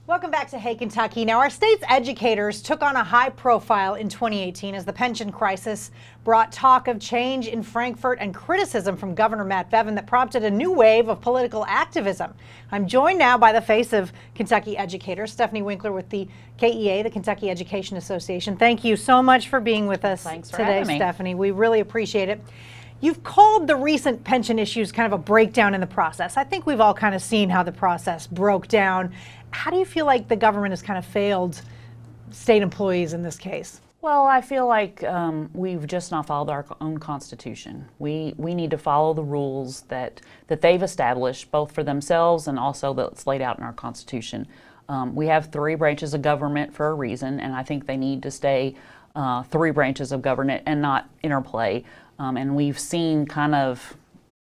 Welcome back to Hey Kentucky. Now, our state's educators took on a high profile in 2018 as the pension crisis brought talk of change in Frankfort and criticism from Governor Matt Bevin that prompted a new wave of political activism. I'm joined now by the face of Kentucky educators, Stephanie Winkler with the KEA, the Kentucky Education Association. Thank you so much for being with us today, Stephanie. We really appreciate it. You've called the recent pension issues kind of a breakdown in the process. I think we've all kind of seen how the process broke down. How do you feel like the government has kind of failed state employees in this case? Well, I feel like we've just not followed our own Constitution. We need to follow the rules that they've established, both for themselves and also that's laid out in our Constitution. We have three branches of government for a reason, and I think they need to stay three branches of government and not interplay. And we've seen kind of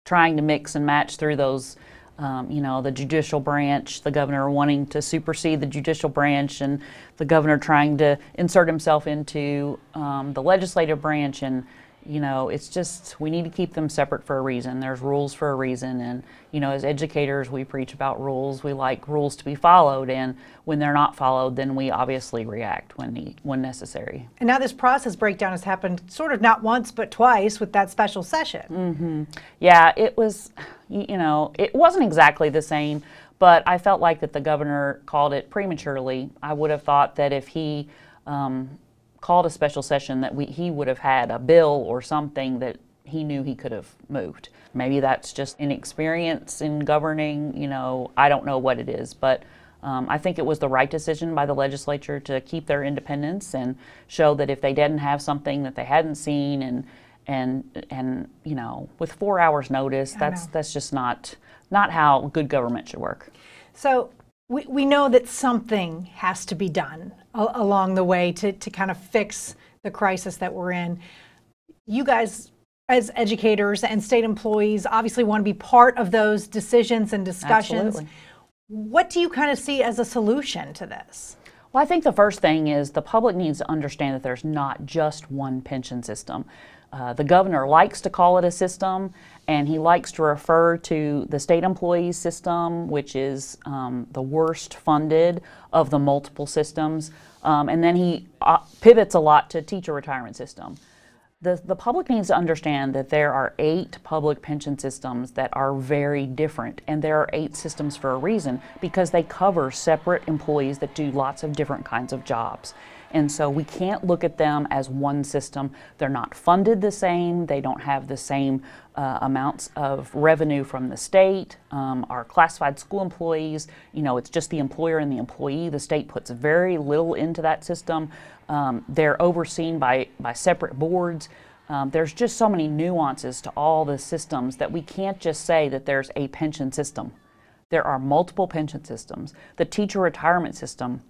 trying to mix and match through those, the judicial branch, the governor wanting to supersede the judicial branch, and the governor trying to insert himself into the legislative branch. And, it's just, we need to keep them separate for a reason. There's rules for a reason. And, as educators, we preach about rules. We like rules to be followed. And when they're not followed, then we obviously react when necessary. And now this process breakdown has happened sort of not once, but twice with that special session. Mm-hmm. Yeah, it was, it wasn't exactly the same, but I felt like that the governor called it prematurely. I would have thought that if he called a special session that he would have had a bill or something that he knew he could have moved. Maybe that's just inexperience in governing, I don't know what it is, but I think it was the right decision by the legislature to keep their independence and show that if they didn't have something that they hadn't seen and with 4 hours notice, that's just not how good government should work. So we know that something has to be done along the way to kind of fix the crisis that we're in. You guys, as educators and state employees, obviously want to be part of those decisions and discussions. Absolutely. What do you kind of see as a solution to this? Well, I think the first thing is the public needs to understand that there's not just one pension system. The governor likes to call it a system, and he likes to refer to the state employees system, which is the worst funded of the multiple systems. And then he pivots a lot to teacher retirement system. The public needs to understand that there are 8 public pension systems that are very different, and there are 8 systems for a reason, because they cover separate employees that do lots of different kinds of jobs. And so we can't look at them as one system. They're not funded the same. They don't have the same amounts of revenue from the state. Our classified school employees, it's just the employer and the employee. The state puts very little into that system. They're overseen by separate boards. There's just so many nuances to all the systems that we can't just say that there's a pension system. There are multiple pension systems. The teacher retirement system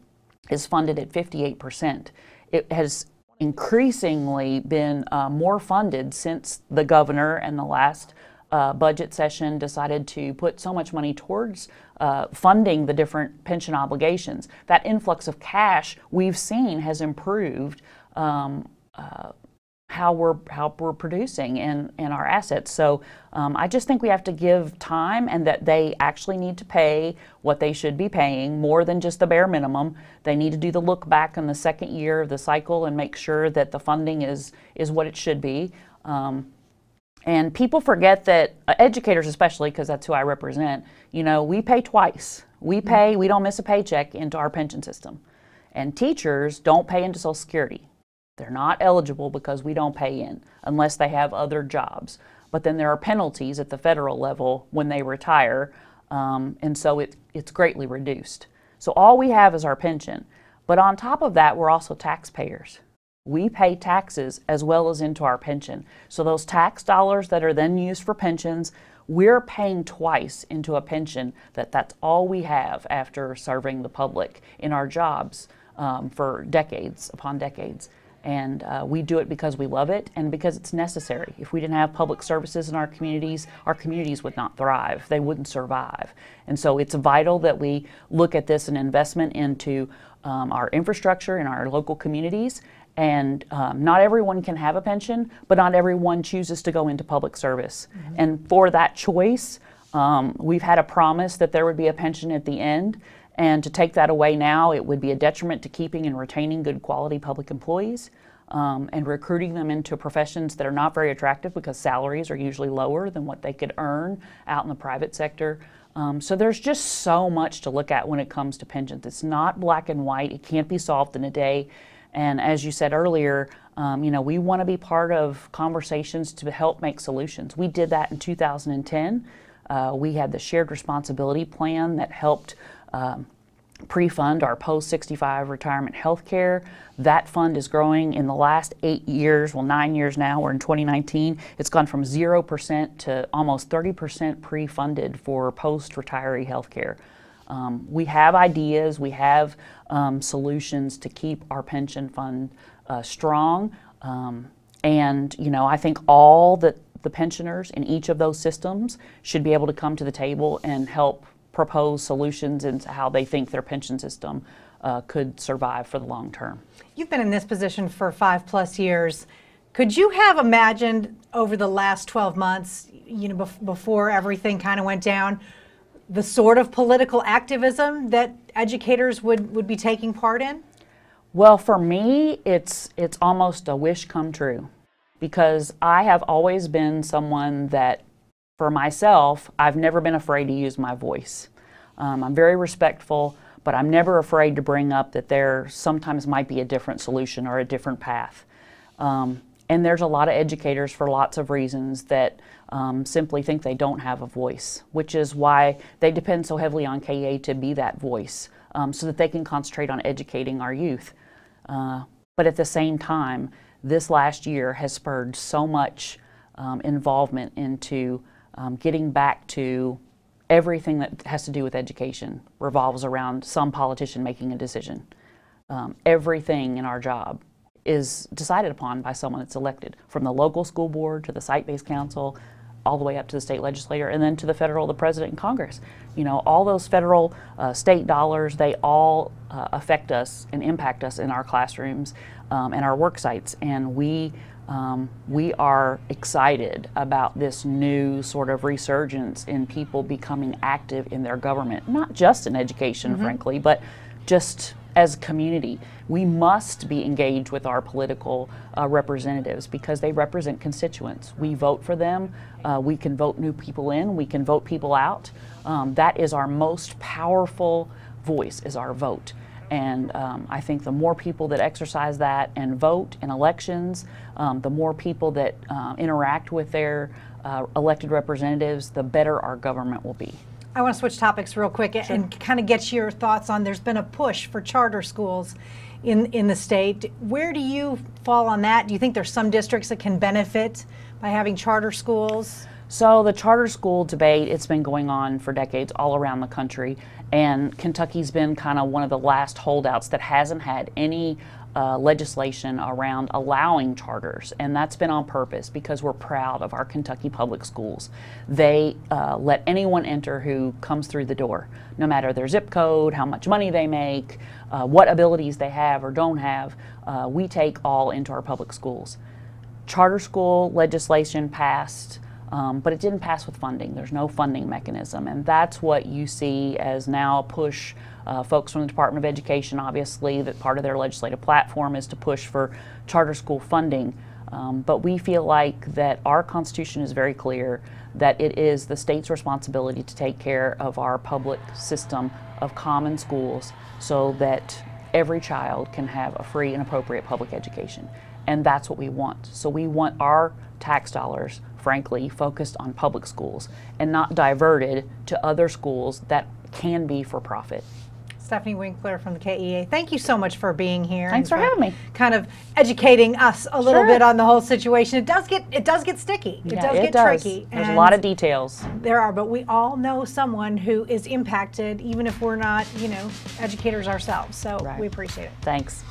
is funded at 58%. It has increasingly been more funded since the governor and the last budget session decided to put so much money towards funding the different pension obligations. That influx of cash we've seen has improved how we're producing in our assets. So I just think we have to give time, and that they actually need to pay what they should be paying, more than just the bare minimum. They need to do the look back in the second year of the cycle and make sure that the funding is what it should be. And people forget that, educators especially, because that's who I represent, we pay twice. We don't miss a paycheck into our pension system. And teachers don't pay into Social Security. They're not eligible because we don't pay in unless they have other jobs. But then there are penalties at the federal level when they retire, and so it's greatly reduced. So all we have is our pension. But on top of that, we're also taxpayers. We pay taxes as well as into our pension. So those tax dollars that are then used for pensions, we're paying twice into a pension. That's all we have after serving the public in our jobs for decades upon decades. And we do it because we love it and because it's necessary. If we didn't have public services in our communities would not thrive. They wouldn't survive. And so it's vital that we look at this an investment into our infrastructure in our local communities. And not everyone can have a pension, but not everyone chooses to go into public service. Mm-hmm. And for that choice, we've had a promise that there would be a pension at the end. And to take that away now, it would be a detriment to keeping and retaining good quality public employees and recruiting them into professions that are not very attractive because salaries are usually lower than what they could earn out in the private sector. So there's just so much to look at when it comes to pensions. It's not black and white. It can't be solved in a day. And as you said earlier, we want to be part of conversations to help make solutions. We did that in 2010. We had the shared responsibility plan that helped pre-fund our post-65 retirement health care. That fund is growing in the last 8 years, well 9 years now, we're in 2019. It's gone from 0% to almost 30% pre-funded for post-retiree health care. We have ideas, we have solutions to keep our pension fund strong. And I think all the pensioners in each of those systems should be able to come to the table and help propose solutions into how they think their pension system could survive for the long term. You've been in this position for 5+ years. Could you have imagined over the last 12 months, before everything kind of went down, the sort of political activism that educators would be taking part in? Well, for me, it's almost a wish come true, because I have always been someone that, for myself, I've never been afraid to use my voice. I'm very respectful, but I'm never afraid to bring up that there sometimes might be a different solution or a different path. And there's a lot of educators, for lots of reasons, that simply think they don't have a voice, which is why they depend so heavily on KEA to be that voice, so that they can concentrate on educating our youth. But at the same time, this last year has spurred so much involvement into getting back to everything that has to do with education revolves around some politician making a decision. Everything in our job is decided upon by someone that's elected, from the local school board to the site-based council, all the way up to the state legislator, and then to the federal, the president and Congress. All those federal, state dollars, they all affect us and impact us in our classrooms and our work sites. And we are excited about this new sort of resurgence in people becoming active in their government, not just in education, frankly, but just as a community. We must be engaged with our political representatives because they represent constituents. We vote for them. We can vote new people in. We can vote people out. That is our most powerful voice, is our vote. And I think the more people that exercise that and vote in elections, the more people that interact with their elected representatives, the better our government will be. I want to switch topics real quick and kind of get your thoughts on, there's been a push for charter schools in the state. Where do you fall on that? Do you think there's some districts that can benefit by having charter schools? So the charter school debate, it's been going on for decades all around the country, and Kentucky's been kind of one of the last holdouts that hasn't had any legislation around allowing charters, and that's been on purpose because we're proud of our Kentucky public schools. They let anyone enter who comes through the door, no matter their zip code, how much money they make, what abilities they have or don't have. We take all into our public schools. Charter school legislation passed, but it didn't pass with funding. There's no funding mechanism, and that's what you see as now a push. Folks from the Department of Education, obviously, that part of their legislative platform is to push for charter school funding. But we feel like that our Constitution is very clear that it is the state's responsibility to take care of our public system of common schools so that every child can have a free and appropriate public education. And that's what we want. So we want our tax dollars, frankly, focused on public schools and not diverted to other schools that can be for profit. Stephanie Winkler from the KEA, thank you so much for being here. Thanks for having me. Kind of educating us a little bit on the whole situation. It does get sticky. It does get tricky. There's a lot of details. There are, but we all know someone who is impacted, even if we're not, educators ourselves. So we appreciate it. Thanks.